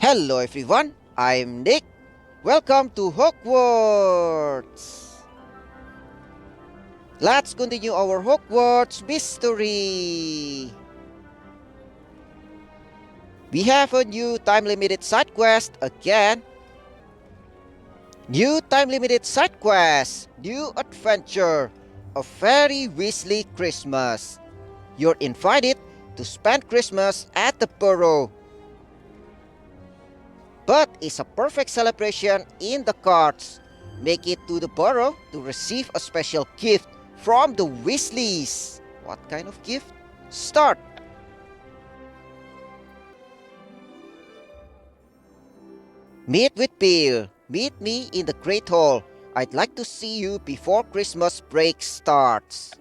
Hello everyone, I'm Nick. Welcome to Hogwarts. Let's continue our Hogwarts mystery. We have a new time-limited side quest again. New time-limited side quest, new adventure, a very Weasley Christmas. You're invited to spend Christmas at the Burrow. But it's a perfect celebration in the cards. Make it to the Burrow to receive a special gift from the Weasleys. What kind of gift? Start! Meet with Bill. Meet me in the Great Hall. I'd like to see you before Christmas break starts.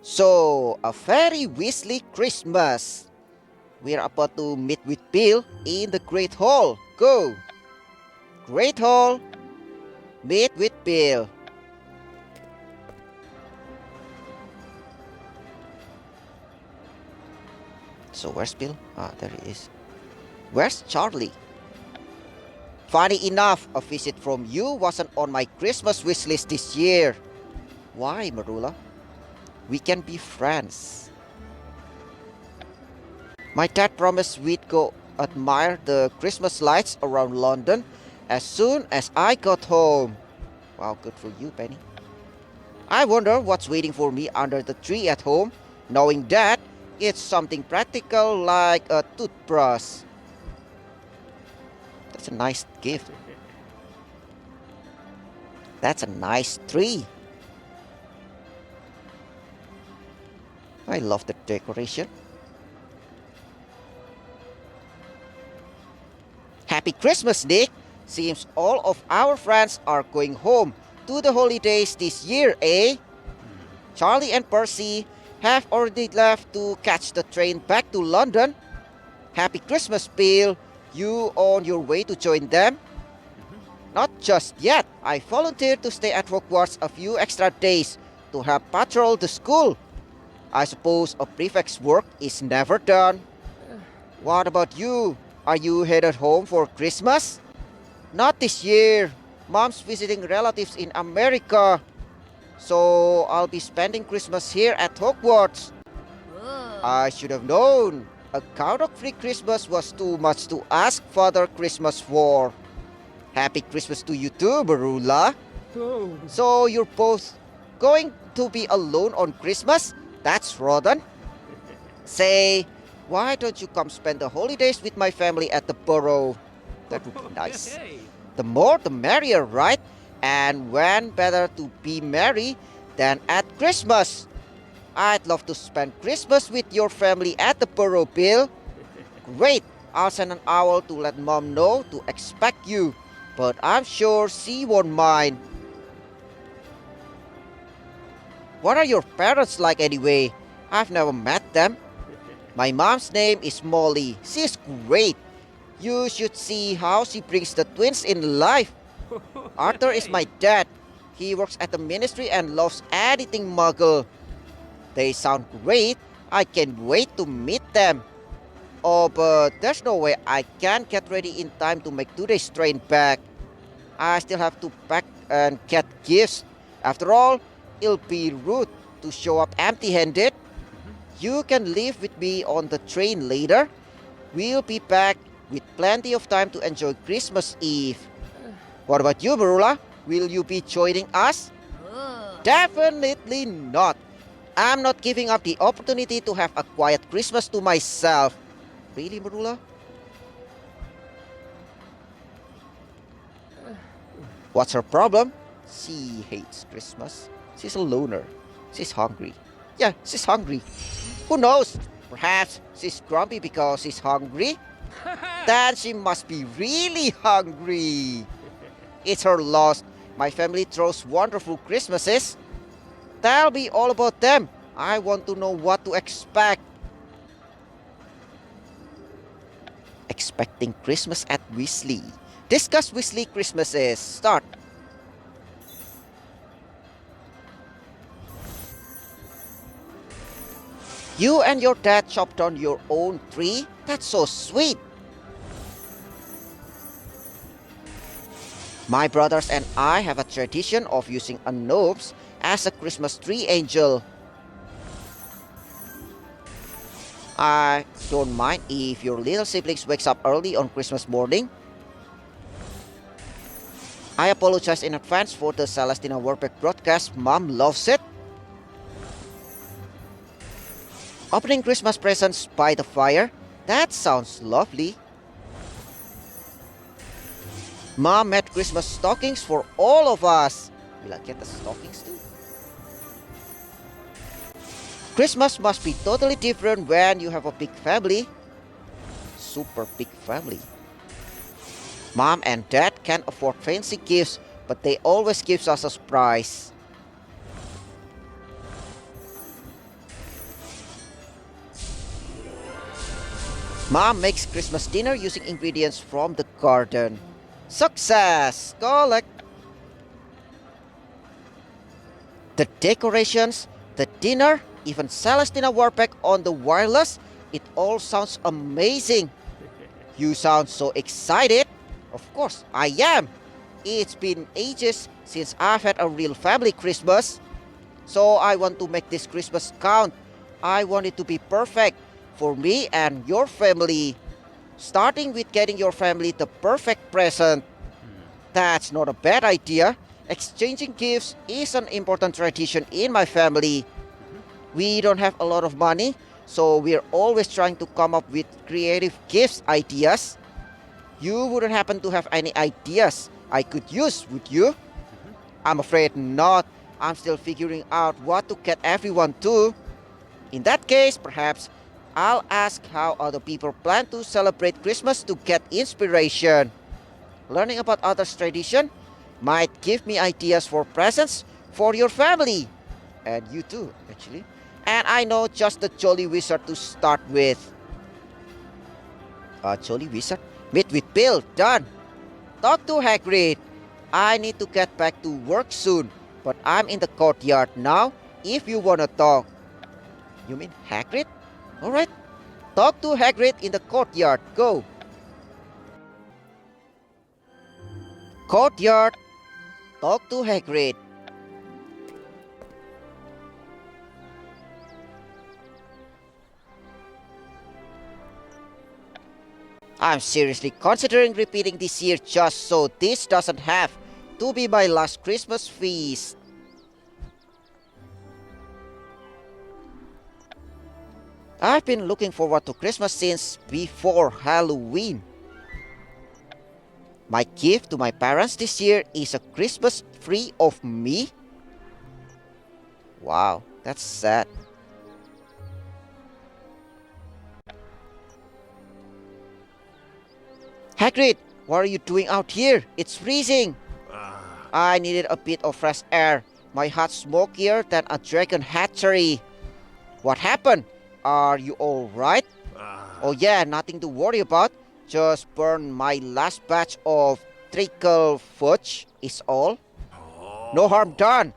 So, a very Weasley Christmas. We're about to meet with Bill in the Great Hall. Go! Great Hall. Meet with Bill. So where's Bill? Ah, there he is. Where's Charlie? Funny enough, a visit from you wasn't on my Christmas wish list this year. Why, Marula? We can be friends. My dad promised we'd go admire the Christmas lights around London as soon as I got home. Wow, good for you, Penny. I wonder what's waiting for me under the tree at home, knowing that it's something practical like a toothbrush. That's a nice gift. That's a nice tree. I love the decoration. Happy Christmas, Nick! Seems all of our friends are going home to the holidays this year, eh? Charlie and Percy have already left to catch the train back to London. Happy Christmas, Bill! You on your way to join them? Not just yet. I volunteered to stay at Hogwarts a few extra days to help patrol the school. I suppose a prefect's work is never done. What about you? Are you headed home for Christmas? Not this year. Mom's visiting relatives in America. So I'll be spending Christmas here at Hogwarts. I should have known. A count-free Christmas was too much to ask Father Christmas for. Happy Christmas to you too, Barula. Oh. So you're both going to be alone on Christmas? That's rotten. Say, why don't you come spend the holidays with my family at the Burrow? That would be nice. Hey. The more the merrier, right? And when better to be merry than at Christmas? I'd love to spend Christmas with your family at the Burrow, Bill. Great! I'll send an owl to let Mom know to expect you. But I'm sure she won't mind. What are your parents like anyway? I've never met them. My mom's name is Molly. She's great. You should see how she brings the twins in life. Arthur is my dad. He works at the ministry and loves editing Muggle. They sound great. I can't wait to meet them. Oh, but there's no way I can get ready in time to make today's train back. I still have to pack and get gifts. After all, it'll be rude to show up empty-handed. You can leave with me on the train later. We'll be back with plenty of time to enjoy Christmas Eve. What about you, Marula? Will you be joining us? Definitely not. I'm not giving up the opportunity to have a quiet Christmas to myself. Really, Marula? What's her problem? She hates Christmas. She's a loner. She's hungry. Yeah, she's hungry. Who knows? Perhaps she's grumpy because she's hungry. Then she must be really hungry. It's her loss. My family throws wonderful Christmases. Tell me all about them. I want to know what to expect. Expecting Christmas at Weasley. Discuss Weasley Christmases. Start. You and your dad chopped down your own tree? That's so sweet. My brothers and I have a tradition of using a nose as a Christmas tree angel. I don't mind if your little siblings wakes up early on Christmas morning. I apologize in advance for the Celestina Warbeck broadcast. Mom loves it. Opening Christmas presents by the fire? That sounds lovely. Mom made Christmas stockings for all of us. Will I get the stockings too? Christmas must be totally different when you have a big family. Super big family. Mom and Dad can't afford fancy gifts, but they always give us a surprise. Mom makes Christmas dinner using ingredients from the garden. Success! Collect! The decorations, the dinner, even Celestina Warbeck on the wireless, it all sounds amazing. You sound so excited. Of course, I am. It's been ages since I've had a real family Christmas. So I want to make this Christmas count. I want it to be perfect for me and your family. Starting with getting your family the perfect present. That's not a bad idea. Exchanging gifts is an important tradition in my family. We don't have a lot of money, so we're always trying to come up with creative gifts ideas. You wouldn't happen to have any ideas I could use, would you? I'm afraid not. I'm still figuring out what to get everyone to. In that case, perhaps I'll ask how other people plan to celebrate Christmas to get inspiration. Learning about others' tradition might give me ideas for presents for your family. And you too, actually. And I know just the Jolly Wizard to start with. Jolly Wizard? Meet with Bill, done. Talk to Hagrid. I need to get back to work soon, but I'm in the courtyard now if you wanna talk. You mean Hagrid? Alright. Talk to Hagrid in the courtyard, go. Courtyard. Talk to Hagrid. I'm seriously considering repeating this year just so this doesn't have to be my last Christmas feast. I've been looking forward to Christmas since before Halloween. My gift to my parents this year is a Christmas tree of me. Wow, that's sad. Hagrid, what are you doing out here? It's freezing. I needed a bit of fresh air. My heart's smokier than a dragon hatchery. What happened? Are you alright? Oh yeah, nothing to worry about. Just burn my last batch of treacle fudge is all. No harm done.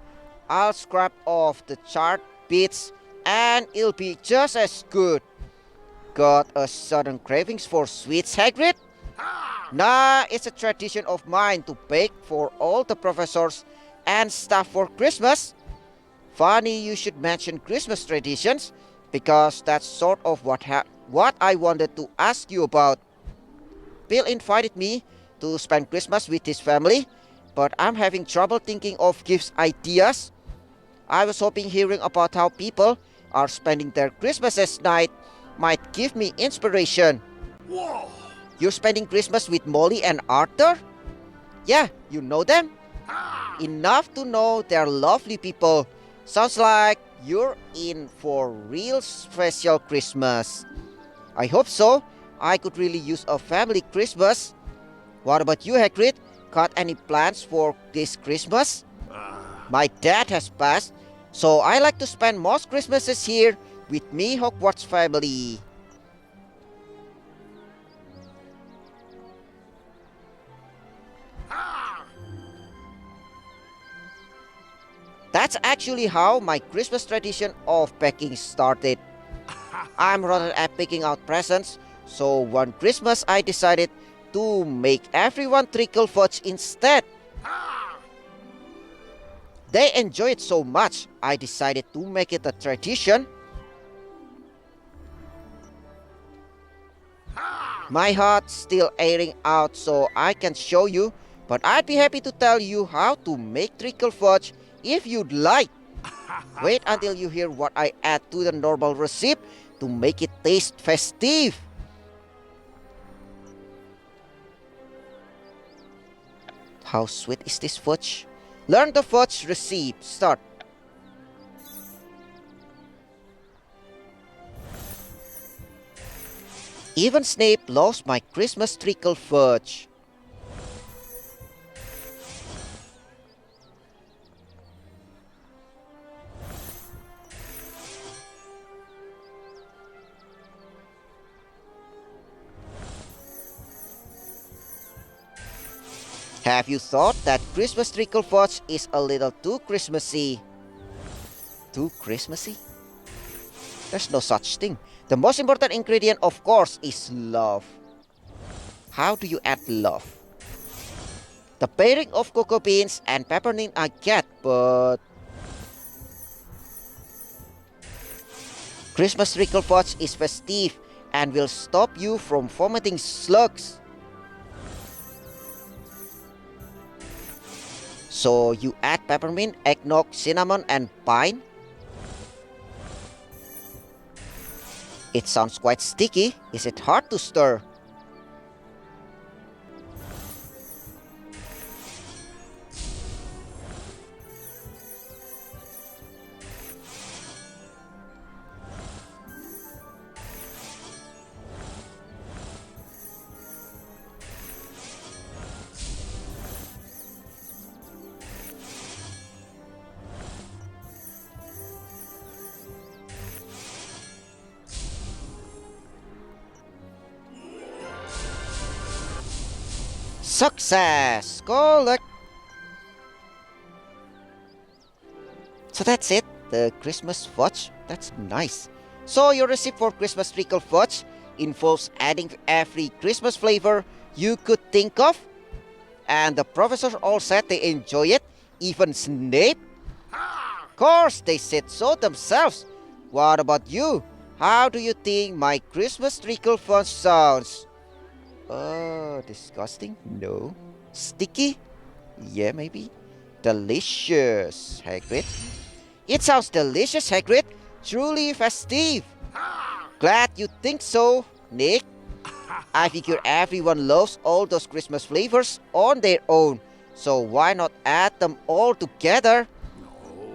I'll scrap off the charred bits and it'll be just as good. Got a sudden cravings for sweets, Hagrid? Nah, it's a tradition of mine to bake for all the professors and staff for Christmas. Funny you should mention Christmas traditions, because that's sort of what I wanted to ask you about. Bill invited me to spend Christmas with his family, but I'm having trouble thinking of gifts ideas. I was hoping hearing about how people are spending their Christmases night might give me inspiration. Whoa! You're spending Christmas with Molly and Arthur? Yeah, you know them? Enough to know they're lovely people. Sounds like you're in for real special Christmas. I hope so. I could really use a family Christmas. What about you, Hagrid? Got any plans for this Christmas? My dad has passed, so I like to spend most Christmases here with me Hogwarts family. That's actually how my Christmas tradition of baking started. I'm rather at picking out presents, so one Christmas I decided to make everyone trickle fudge instead. They enjoy it so much, I decided to make it a tradition. My heart's still airing out so I can show you, but I'd be happy to tell you how to make trickle fudge if you'd like. Wait until you hear what I add to the normal recipe to make it taste festive. How sweet is this fudge? Learn the fudge recipe. Start. Even Snape loves my Christmas treacle fudge. Have you thought that Christmas treacle fudge is a little too Christmassy? Too Christmassy? There's no such thing. The most important ingredient, of course, is love. How do you add love? The pairing of cocoa beans and peppermint I get, but Christmas treacle fudge is festive and will stop you from vomiting slugs. So you add peppermint, eggnog, cinnamon, and pine? It sounds quite sticky. Is it hard to stir? Success! Collect! So that's it, the Christmas fudge. That's nice. So your recipe for Christmas treacle fudge involves adding every Christmas flavor you could think of. And the professors all said they enjoy it, even Snape. Of course, they said so themselves. What about you? How do you think my Christmas treacle fudge sounds? Disgusting? No. Sticky? Yeah, maybe. Delicious, Hagrid. It sounds delicious, Hagrid. Truly festive. Glad you think so, Nick. I figure everyone loves all those Christmas flavors on their own. So why not add them all together?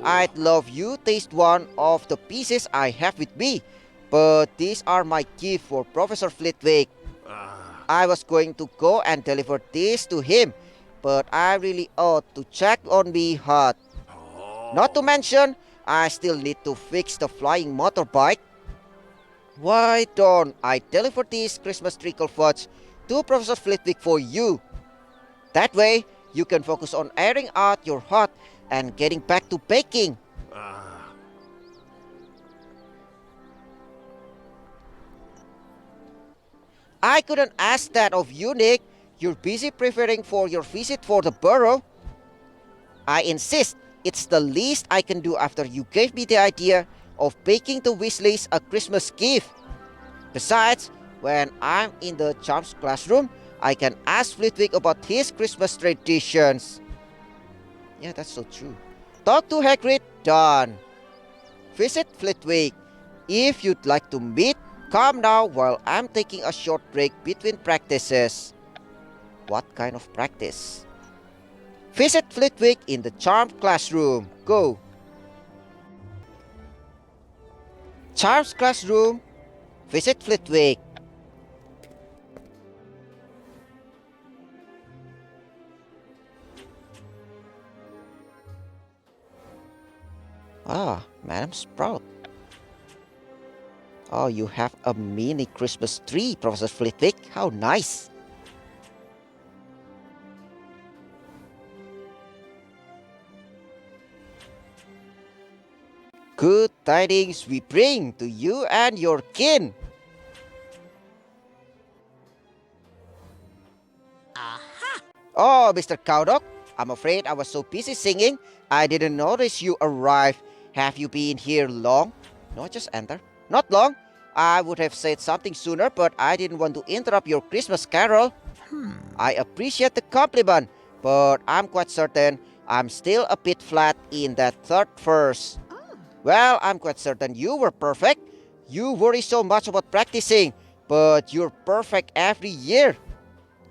I'd love you taste one of the pieces I have with me. But these are my gift for Professor Flitwick. I was going to go and deliver this to him, but I really ought to check on me hard. Not to mention, I still need to fix the flying motorbike. Why don't I deliver this Christmas treacle fudge to Professor Flitwick for you? That way, you can focus on airing out your heart and getting back to baking. I couldn't ask that of you, Nick. You're busy preparing for your visit for the burrow. I insist. It's the least I can do after you gave me the idea of baking the Weasleys a Christmas gift. Besides, when I'm in the Charms classroom, I can ask Flitwick about his Christmas traditions. Yeah, that's so true. Talk to Hagrid, done. Visit Flitwick. If you'd like to meet, come now while I'm taking a short break between practices. What kind of practice? Visit Flitwick in the Charmed classroom. Go. Charmed classroom. Visit Flitwick. Ah, Madam Sprout. Oh, you have a mini Christmas tree, Professor Flitwick. How nice. Good tidings we bring to you and your kin. Oh, Mr. Cowdog, I'm afraid I was so busy singing, I didn't notice you arrived. Have you been here long? No, just enter. Not long. I would have said something sooner, but I didn't want to interrupt your Christmas carol. I appreciate the compliment, but I'm quite certain I'm still a bit flat in that third verse. Well, I'm quite certain you were perfect. You worry so much about practicing, but you're perfect every year.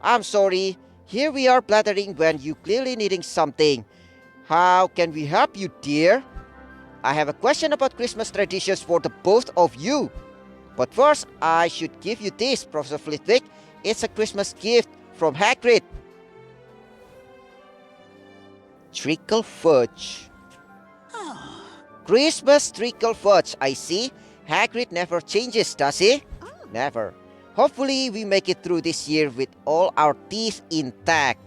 I'm sorry. Here we are blathering when you clearly needing something. How can we help you, dear? I have a question about Christmas traditions for the both of you. But first, I should give you this, Professor Flitwick. It's a Christmas gift from Hagrid. Treacle fudge. Christmas treacle fudge, I see. Hagrid never changes, does he? Never. Hopefully, we make it through this year with all our teeth intact.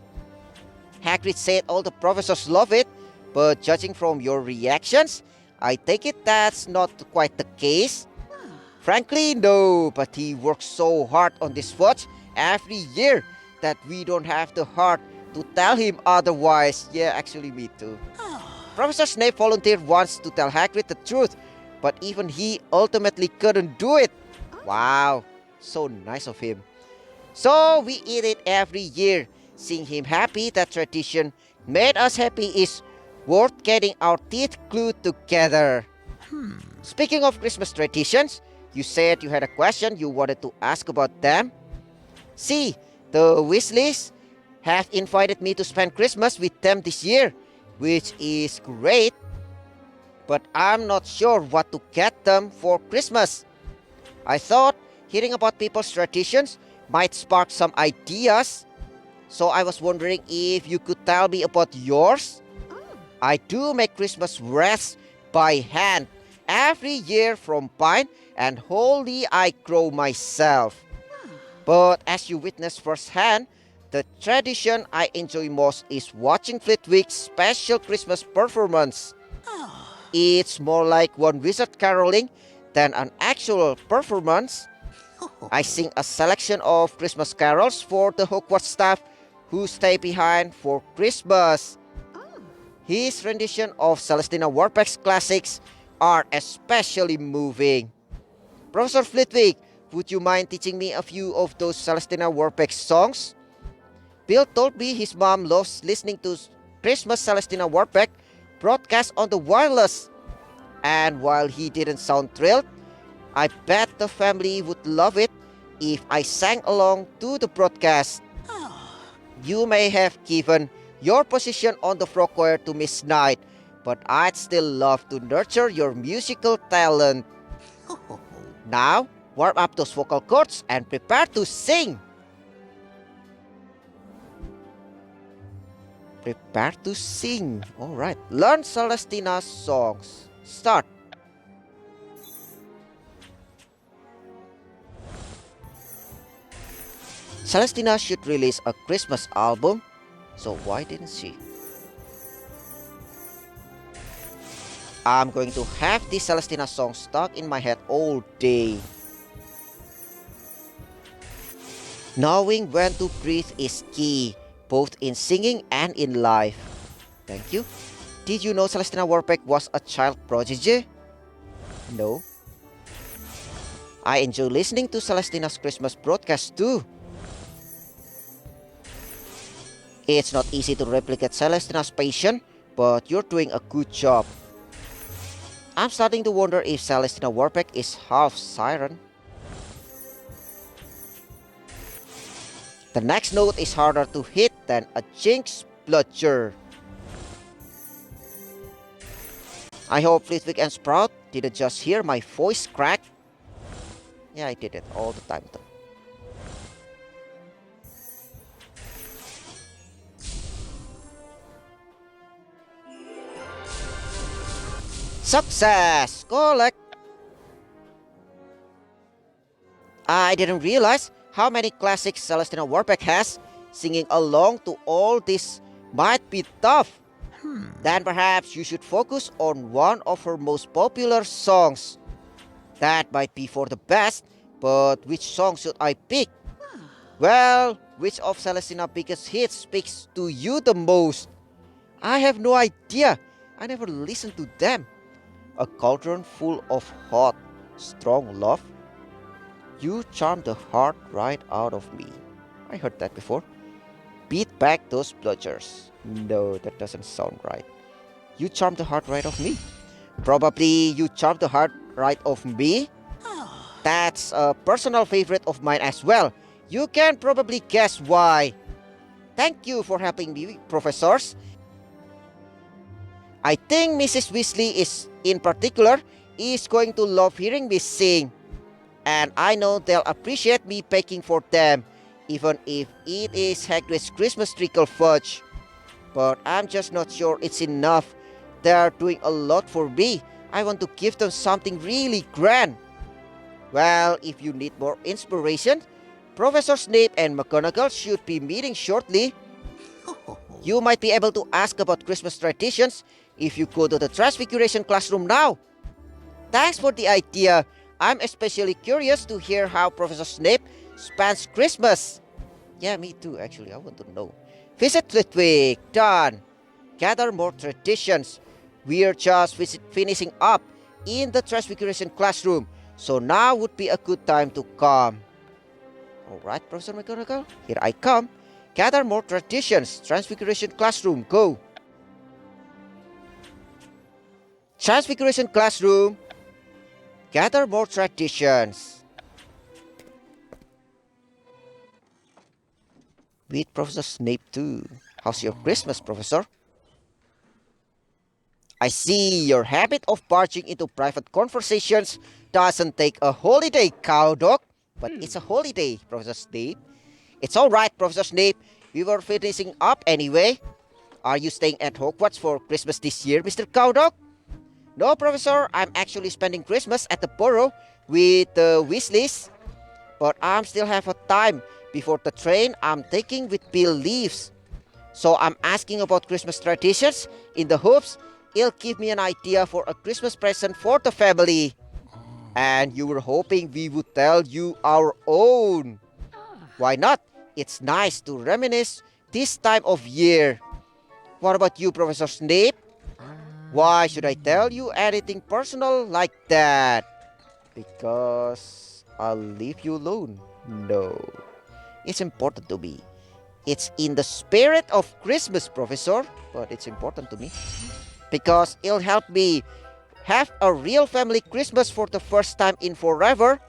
Hagrid said all the professors love it, but judging from your reactions, I take it that's not quite the case. Frankly, no, but he works so hard on this fudge every year that we don't have the heart to tell him otherwise. Yeah, actually me too. Professor Snape volunteered once to tell Hagrid the truth, but even he ultimately couldn't do it. Wow, so nice of him. So we eat it every year. Seeing him happy, that tradition made us happy is worth getting our teeth glued together. Speaking of Christmas traditions, you said you had a question you wanted to ask about them. See, the Weasleys have invited me to spend Christmas with them this year, which is great. But I'm not sure what to get them for Christmas. I thought hearing about people's traditions might spark some ideas. So I was wondering if you could tell me about yours. I do make Christmas wreaths by hand every year from pine and wholly I grow myself. But as you witnessed firsthand, the tradition I enjoy most is watching Flitwick's special Christmas performance. It's more like one wizard caroling than an actual performance. I sing a selection of Christmas carols for the Hogwarts staff who stay behind for Christmas. His rendition of Celestina Warbeck's classics are especially moving. Professor Flitwick, would you mind teaching me a few of those Celestina Warbeck songs? Bill told me his mom loves listening to Christmas Celestina Warbeck broadcast on the wireless. And while he didn't sound thrilled, I bet the family would love it if I sang along to the broadcast. You may have given your position on the frog choir to Miss Knight, but I'd still love to nurture your musical talent. Now, warm up those vocal cords and prepare to sing. Prepare to sing. Alright, learn Celestina's songs. Start. Celestina should release a Christmas album, so why didn't she? I'm going to have this Celestina song stuck in my head all day. Knowing when to breathe is key, both in singing and in life. Thank you. Did you know Celestina Warbeck was a child prodigy? No. I enjoy listening to Celestina's Christmas broadcast too. It's not easy to replicate Celestina's passion, but you're doing a good job. I'm starting to wonder if Celestina Warbeck is half siren. The next note is harder to hit than a Jinx bludger. I hope Flitwick and Sprout didn't just hear my voice crack. Yeah, I did it all the time though. Success! Collect! I didn't realize how many classics Celestina Warbeck has. Singing along to all this might be tough. Then perhaps you should focus on one of her most popular songs. That might be for the best, but which song should I pick? Well, which of Celestina's biggest hits speaks to you the most? I have no idea. I never listened to them. A cauldron full of hot, strong love. You charm the heart right out of me. I heard that before. Beat back those bludgers. No, that doesn't sound right. You charm the heart right of me. Probably you charm the heart right of me. That's a personal favorite of mine as well. You can probably guess why. Thank you for helping me, professors. I think Mrs. Weasley in particular is going to love hearing me sing. And I know they'll appreciate me baking for them, even if it is Hagrid's Christmas treacle fudge. But I'm just not sure it's enough. They're doing a lot for me. I want to give them something really grand. Well, if you need more inspiration, Professor Snape and McGonagall should be meeting shortly. You might be able to ask about Christmas traditions if you go to the Transfiguration classroom now. Thanks for the idea. I'm especially curious to hear how Professor Snape spends Christmas. Yeah, me too, actually. I want to know. Visit Flitwick. Done. Gather more traditions. We're just finishing up in the Transfiguration classroom, so now would be a good time to come. Alright, Professor McGonagall, here I come. Gather more traditions. Transfiguration classroom, go. Transfiguration classroom. Gather more traditions. With Professor Snape too. How's your Christmas, Professor? I see your habit of barging into private conversations doesn't take a holiday, cowdog. But it's a holiday, Professor Snape. It's alright, Professor Snape. We were finishing up anyway. Are you staying at Hogwarts for Christmas this year, Mr. Cowdog? No, Professor. I'm actually spending Christmas at the Burrow with the Weasleys. But I still have a time before the train I'm taking with Bill leaves. So I'm asking about Christmas traditions in the hopes it'll give me an idea for a Christmas present for the family. And you were hoping we would tell you our own. Why not? It's nice to reminisce this time of year. What about you, Professor Snape? Why should I tell you anything personal like that? Because I'll leave you alone. No. It's important to me. It's in the spirit of Christmas, Professor. But it's important to me. Because it'll help me have a real family Christmas for the first time in forever.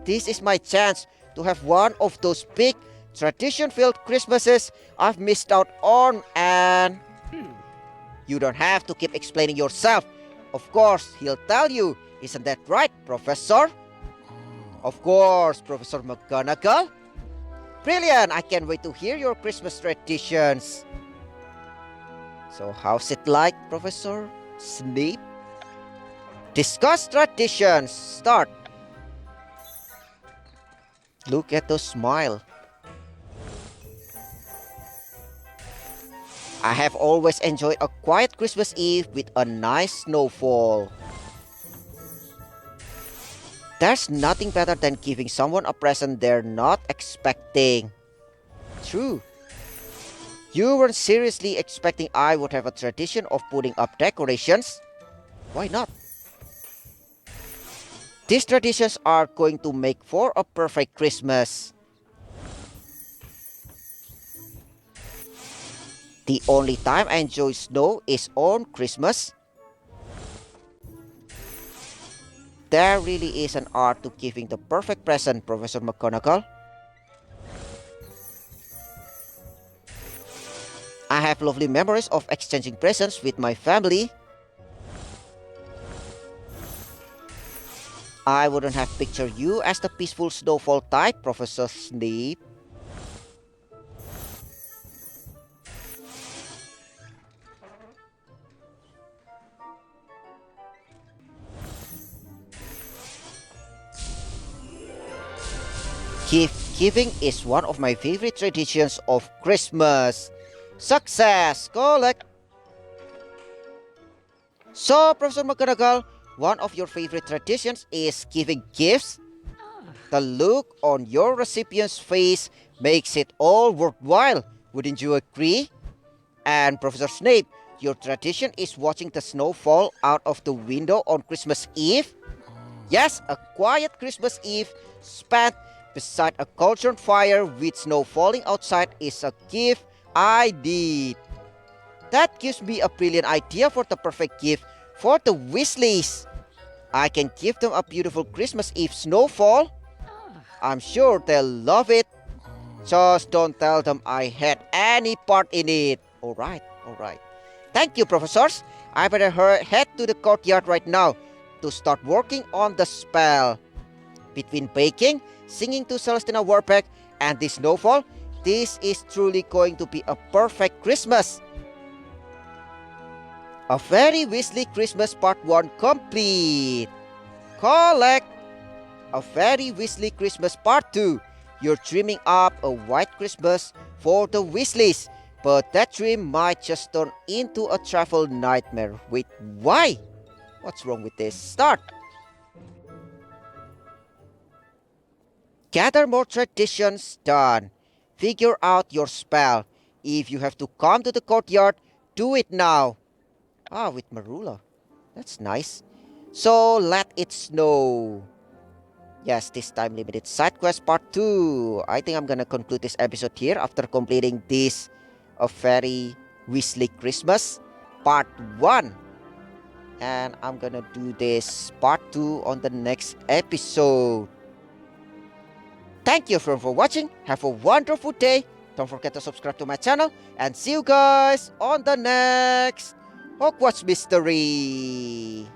This is my chance to have one of those big tradition-filled Christmases I've missed out on, and you don't have to keep explaining yourself. Of course, he'll tell you. Isn't that right, Professor? Of course, Professor McGonagall. Brilliant! I can't wait to hear your Christmas traditions. So how's it like, Professor Snape? Discuss traditions. Start. Look at those smile. I have always enjoyed a quiet Christmas Eve with a nice snowfall. There's nothing better than giving someone a present they're not expecting. True. You weren't seriously expecting I would have a tradition of putting up decorations? Why not? These traditions are going to make for a perfect Christmas. The only time I enjoy snow is on Christmas. There really is an art to giving the perfect present, Professor McGonagall. I have lovely memories of exchanging presents with my family. I wouldn't have pictured you as the peaceful snowfall type, Professor Snape. Gift-giving is one of my favorite traditions of Christmas. Success! Collect! So, Professor McGonagall, one of your favorite traditions is giving gifts. The look on your recipient's face makes it all worthwhile. Wouldn't you agree? And Professor Snape, your tradition is watching the snow fall out of the window on Christmas Eve? Yes, a quiet Christmas Eve spent beside a cauldron fire with snow falling outside is a gift I did. That gives me a brilliant idea for the perfect gift for the Weasleys. I can give them a beautiful Christmas Eve snowfall. I'm sure they'll love it. Just don't tell them I had any part in it. Alright, alright. Thank you, professors. I better head to the courtyard right now to start working on the spell. Between baking, singing to Celestina Warbeck, and this snowfall, this is truly going to be a perfect Christmas. A Very Weasley Christmas Part 1 complete. Collect. A Very Weasley Christmas Part 2. You're dreaming up a white Christmas for the Weasleys, but that dream might just turn into a travel nightmare. Wait, why? What's wrong with this? Start. Gather more traditions done. Figure out your spell. If you have to come to the courtyard, do it now. Ah, with Marula. That's nice. So, let it snow. Yes, this time limited side quest part 2. I think I'm gonna conclude this episode here after completing this A Very Weasley Christmas part 1. And I'm gonna do this part 2 on the next episode. Thank you for watching. Have a wonderful day. Don't forget to subscribe to my channel. And see you guys on the next Hogwarts Mystery.